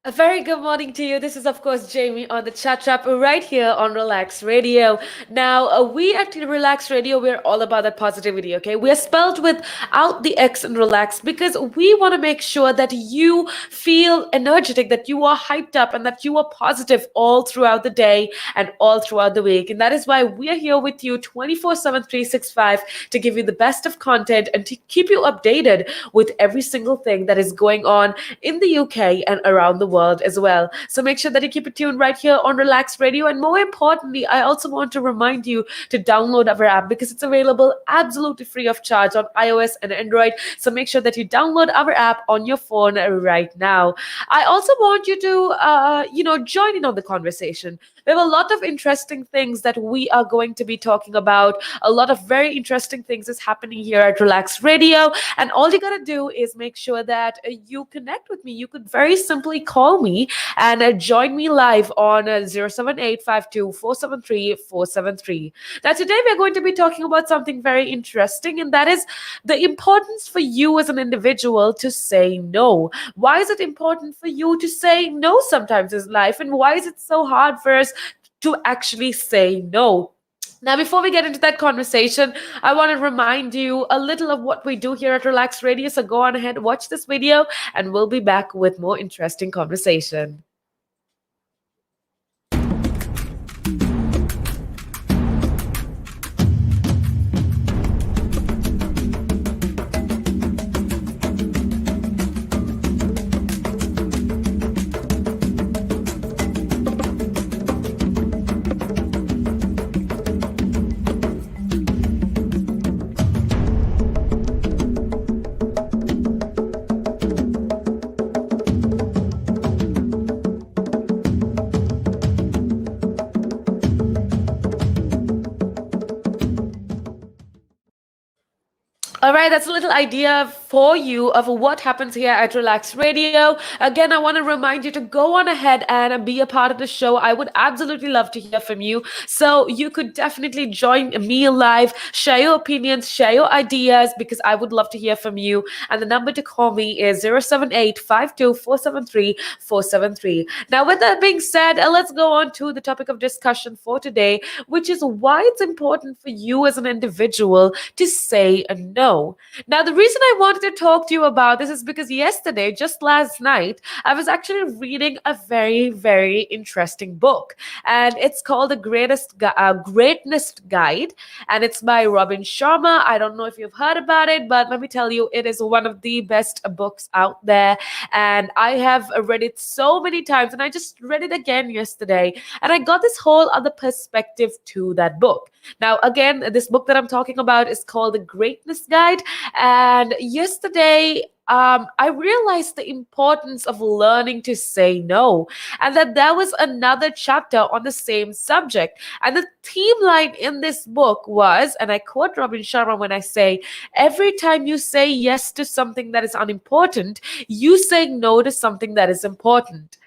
A very good morning to you. This is, of course, Jamie on the Chat Trap right here on Relax Radio. Now, we at Relax Radio, we're all about that positivity, okay? We are spelled without the X in relax because we want to make sure that you feel energetic, that you are hyped up, and that you are positive all throughout the day and all throughout the week. And that is why we are here with you 24/7, 365 to give you the best of content and to keep you updated with every single thing that is going on in the UK and around the world as well. So make sure that you keep it tuned right here on Relax Radio. And more importantly, I also want to remind you to download our app because it's available absolutely free of charge on iOS and Android. So make sure that you download our app on your phone right now. I also want you to, join in on the conversation. We have a lot of interesting things that we are going to be talking about. A lot of very interesting things is happening here at Relax Radio. And all you got to do is make sure that you connect with me. You could very simply call me and join me live on 078 Now, today we're going to be talking about something very interesting, and that is the importance for you as an individual to say no. Why is it important for you to say no sometimes in life, and why is it so hard for us to actually say no? Now, before we get into that conversation, I want to remind you a little of what we do here at Relax Radio. So go on ahead, watch this video, and we'll be back with more interesting conversation. All right, that's a little idea for you of what happens here at Relax Radio. Again, I want to remind you to go on ahead and be a part of the show. I would absolutely love to hear from you. So you could definitely join me live, share your opinions, share your ideas, because I would love to hear from you. And the number to call me is 078 Now, with that being said, let's go on to the topic of discussion for today, which is why it's important for you as an individual to say a no. Now, the reason I wanted to talk to you about this is because yesterday, just last night, I was actually reading a very, very interesting book, and it's called Greatness Guide, and it's by Robin Sharma. I don't know if you've heard about it, but let me tell you, it is one of the best books out there, and I have read it so many times, and I just read it again yesterday, and I got this whole other perspective to that book. Now, again, this book that I'm talking about is called The Greatness Guide. And yesterday, I realized the importance of learning to say no, and that there was another chapter on the same subject. And the theme line in this book was, and I quote Robin Sharma when I say, every time you say yes to something that is unimportant, you say no to something that is important.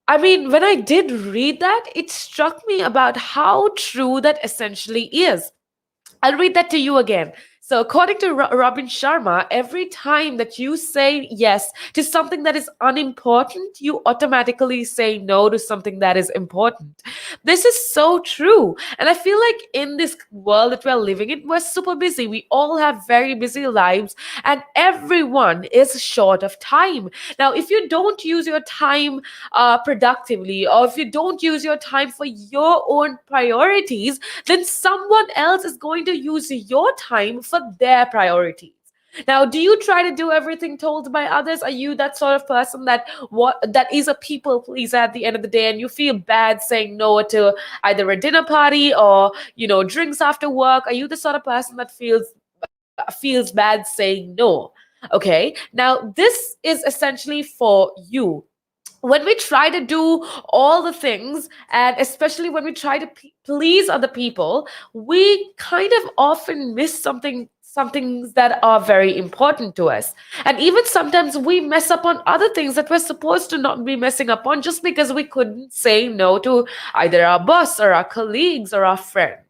I mean, when I did read that, it struck me about how true that essentially is. I'll read that to you again. So, according to Robin Sharma, every time that you say yes to something that is unimportant, you automatically say no to something that is important. This is so true. And I feel like in this world that we're living in, we're super busy. We all have very busy lives, and everyone is short of time. Now, if you don't use your time productively, or if you don't use your time for your own priorities, then someone else is going to use your time for their priorities. Now, do you try to do everything told by others? Are you that sort of person that is a people pleaser at the end of the day, and you feel bad saying no to either a dinner party or drinks after work? Are you the sort of person that feels bad saying no? Okay. Now, this is essentially for you. When we try to do all the things, and especially when we try to please other people, we kind of often miss some things that are very important to us. And even sometimes we mess up on other things that we're supposed to not be messing up on, just because we couldn't say no to either our boss or our colleagues or our friends.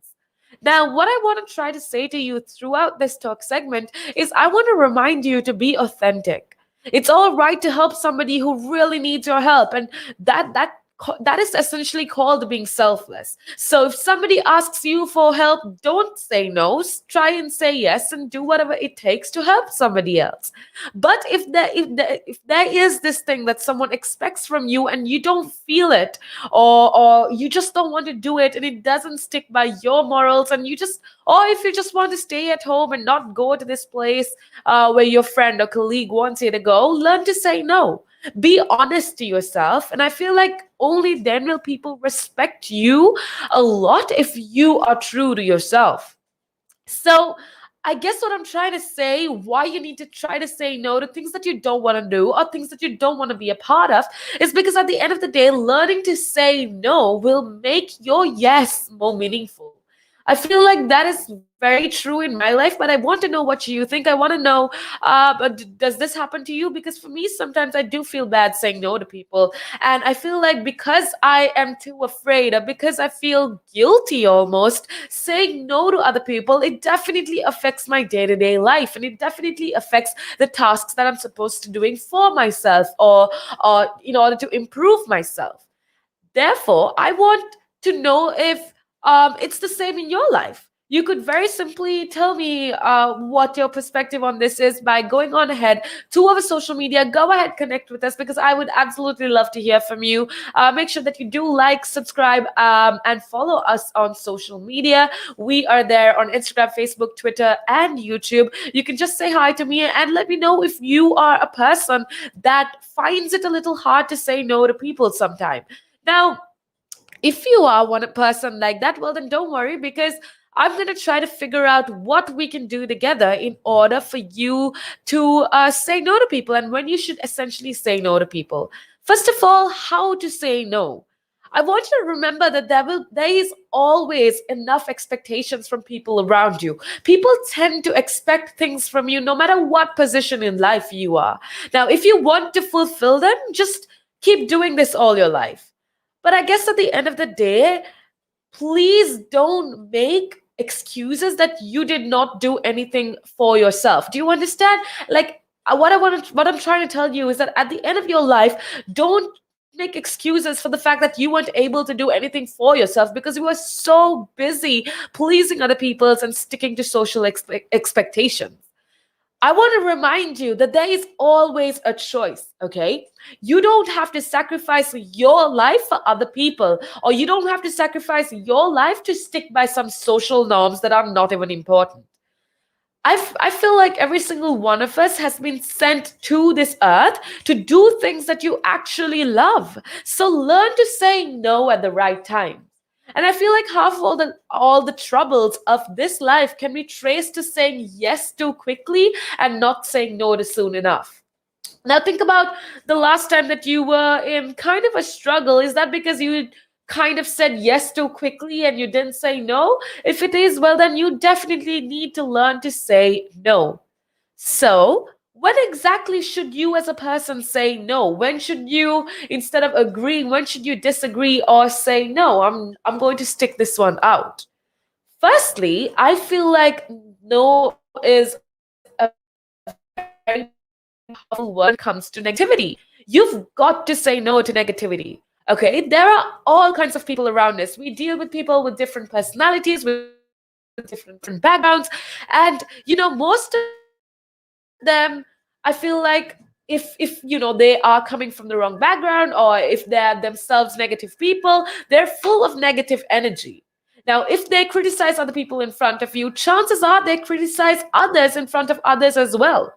Now, what I want to try to say to you throughout this talk segment is I want to remind you to be authentic. It's all right to help somebody who really needs your help, and that is essentially called being selfless. So if somebody asks you for help, don't say no. Try and say yes and do whatever it takes to help somebody else. But if there is this thing that someone expects from you and you don't feel it, or you just don't want to do it and it doesn't stick by your morals, and you just, or if you just want to stay at home and not go to this place where your friend or colleague wants you to go, learn to say no. Be honest to yourself. And I feel like only then will people respect you a lot, if you are true to yourself. So, I guess what I'm trying to say, why you need to try to say no to things that you don't want to do or things that you don't want to be a part of, is because at the end of the day, learning to say no will make your yes more meaningful. I feel like that is very true in my life, but I want to know what you think. I want to know, does this happen to you? Because for me, sometimes I do feel bad saying no to people. And I feel like because I am too afraid, or because I feel guilty almost, saying no to other people, it definitely affects my day to day life. And it definitely affects the tasks that I'm supposed to doing for myself, or in order to improve myself. Therefore, I want to know if it's the same in your life. You could very simply tell me what your perspective on this is by going on ahead to our social media. Go ahead, connect with us, because I would absolutely love to hear from you. Make sure that you do like, subscribe, and follow us on social media. We are there on Instagram, Facebook, Twitter, and YouTube. You can just say hi to me and let me know if you are a person that finds it a little hard to say no to people sometime. Now, if you are one person like that, well, then don't worry, because I'm going to try to figure out what we can do together in order for you to say no to people, and when you should essentially say no to people. First of all, how to say no. I want you to remember that there is always enough expectations from people around you. People tend to expect things from you no matter what position in life you are. Now, if you want to fulfill them, just keep doing this all your life. But I guess at the end of the day, please don't make excuses that you did not do anything for yourself. Do you understand? Like, what I'm trying to tell you is that at the end of your life, don't make excuses for the fact that you weren't able to do anything for yourself because you were so busy pleasing other people's and sticking to social expectations. I want to remind you that there is always a choice, okay? You don't have to sacrifice your life for other people, or you don't have to sacrifice your life to stick by some social norms that are not even important. I feel like every single one of us has been sent to this earth to do things that you actually love. So learn to say no at the right time. And I feel like half of all the troubles of this life can be traced to saying yes too quickly and not saying no too soon enough. Now, think about the last time that you were in kind of a struggle. Is that because you kind of said yes too quickly and you didn't say no? If it is, well, then you definitely need to learn to say no. So, when exactly should you as a person say no? When should you, instead of agreeing, when should you disagree or say no? I'm going to stick this one out. Firstly, I feel like no is a very powerful word when it comes to negativity. You've got to say no to negativity. Okay, there are all kinds of people around us. We deal with people with different personalities, with different backgrounds, and most of them, I feel like if they are coming from the wrong background, or if they're themselves negative people, they're full of negative energy. Now, if they criticize other people in front of you, chances are they criticize others in front of others as well.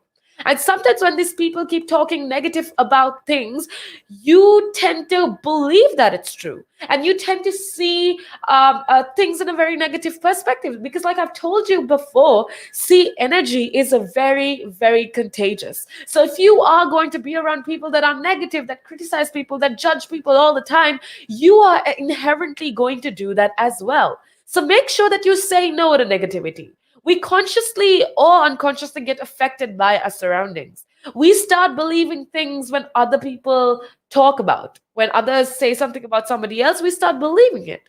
And sometimes when these people keep talking negative about things, you tend to believe that it's true. And you tend to see things in a very negative perspective. Because, like I've told you before, see, energy is a very, very contagious. So if you are going to be around people that are negative, that criticize people, that judge people all the time, you are inherently going to do that as well. So make sure that you say no to negativity. We consciously or unconsciously get affected by our surroundings. We start believing things when other people talk about. When others say something about somebody else, we start believing it.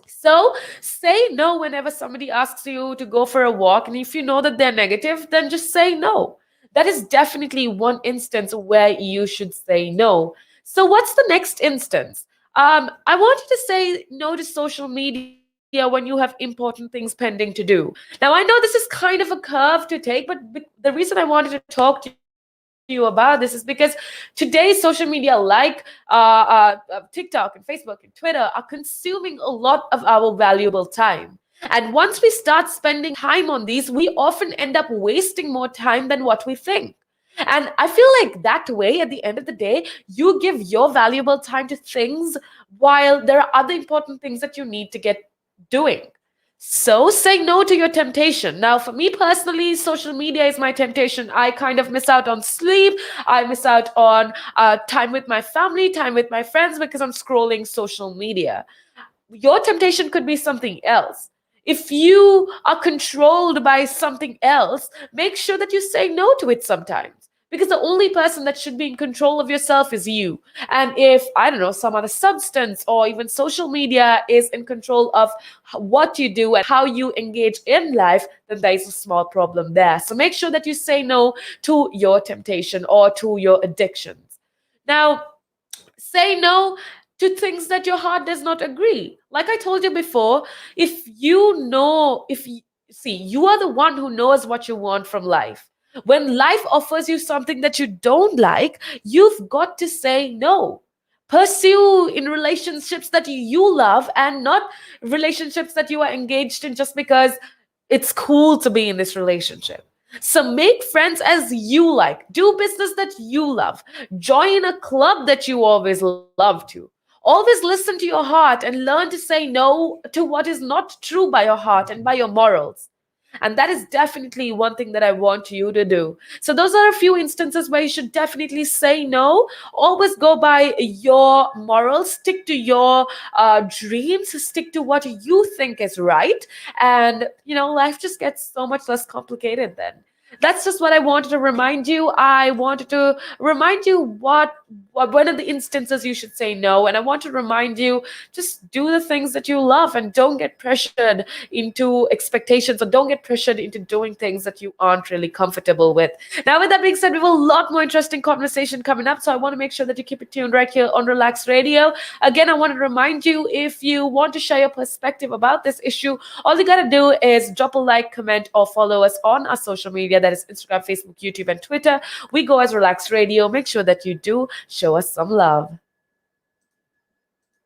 So say no whenever somebody asks you to go for a walk. And if you know that they're negative, then just say no. That is definitely one instance where you should say no. So, what's the next instance? I want you to say no to social media when you have important things pending to do. Now, I know this is kind of a curve to take, but the reason I wanted to talk to you about this is because today's social media, like TikTok and Facebook and Twitter, are consuming a lot of our valuable time. And once we start spending time on these, we often end up wasting more time than what we think. And I feel like that way, at the end of the day, you give your valuable time to things while there are other important things that you need to get doing. So say no to your temptation. Now, for me personally, social media is my temptation. I kind of miss out on sleep. I miss out on time with my family, time with my friends because I'm scrolling social media. Your temptation could be something else. If you are controlled by something else, make sure that you say no to it sometimes. Because the only person that should be in control of yourself is you. And if, I don't know, some other substance or even social media is in control of what you do and how you engage in life, then there is a small problem there. So make sure that you say no to your temptation or to your addictions. Now, say no to things that your heart does not agree. Like I told you before, if you know, if you see, you are the one who knows what you want from life. When life offers you something that you don't like, you've got to say no. Pursue in relationships that you love and not relationships that you are engaged in just because it's cool to be in this relationship. So make friends as you like. Do business that you love. Join a club that you always love to. Always listen to your heart and learn to say no to what is not true by your heart and by your morals. And that is definitely one thing that I want you to do. So, those are a few instances where you should definitely say no. Always go by your morals, stick to your dreams, stick to what you think is right. And, life just gets so much less complicated then. That's just what I wanted to remind you. I wanted to remind you what one of the instances you should say no. And I want to remind you, just do the things that you love and don't get pressured into expectations, or don't get pressured into doing things that you aren't really comfortable with. Now, with that being said, we have a lot more interesting conversation coming up. So I want to make sure that you keep it tuned right here on Relax Radio. Again, I want to remind you, if you want to share your perspective about this issue, all you got to do is drop a like, comment, or follow us on our social media. That is Instagram, Facebook, YouTube, and Twitter. We go as Relax Radio. Make sure that you do show us some love.